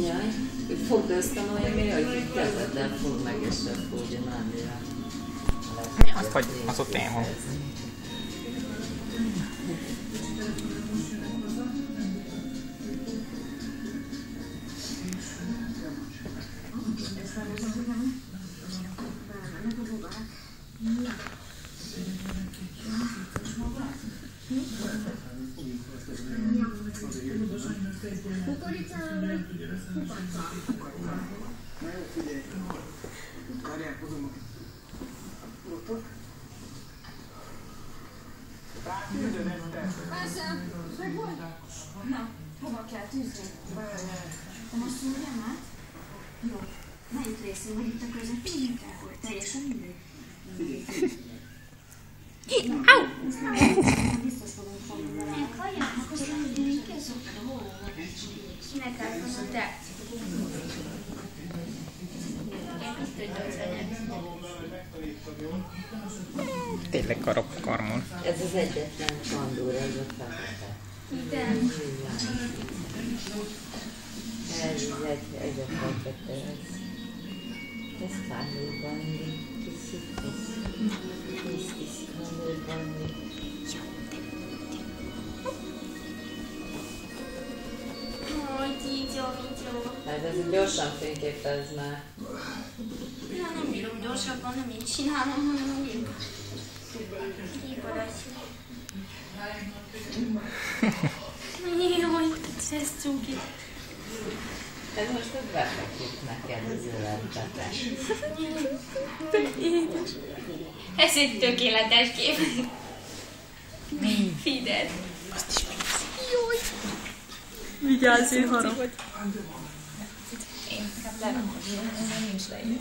Jaj, fogd ezt a Noémi, hogy kezeddel fogd meg, és akkor ugye menni rá. Azt, hogy az ott én van. Na, hova kell tűzni? De most szúrjam át? Jó. Melyik részén vagy itt a közepén? Akkor teljesen mindegy. Au! Biztos fogunk fogni vele. Meghallják? Akkor én készültem a holóval. Kinek elfogadod te? Tényleg karmon. Ez az egyetlen kandúr, ez a fekete. Igen. Ez egy a fekete. Ez kandúrban kis kandúrban. Ó, Gigyó. Hát ez gyorsan fényképez már. Ja, nem bírom gyorsabban, nem így csinálom, hanem úgy kiparatjuk. Jaj, ez cuki. Ez most több befekít neked az életbe. De édes. Ez egy tökéletes kép. Fidesz. Azt is megnézi. Jaj. Vigyázz, én harap. Én inkább lerakom, ez nincs leír.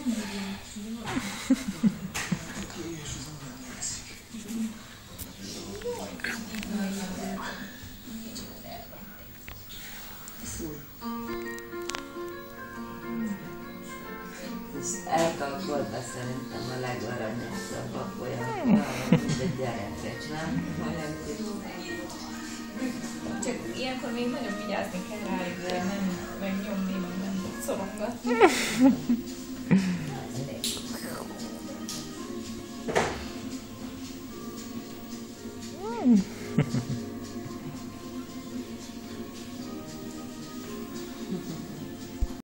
Elkapkodva szerintem a legaranyosabbak olyan, mint a gyerekek, nem? Csak ilyenkor még nagyon vigyázni kell rájuk, de nem megnyomni, meg nem szorongatni.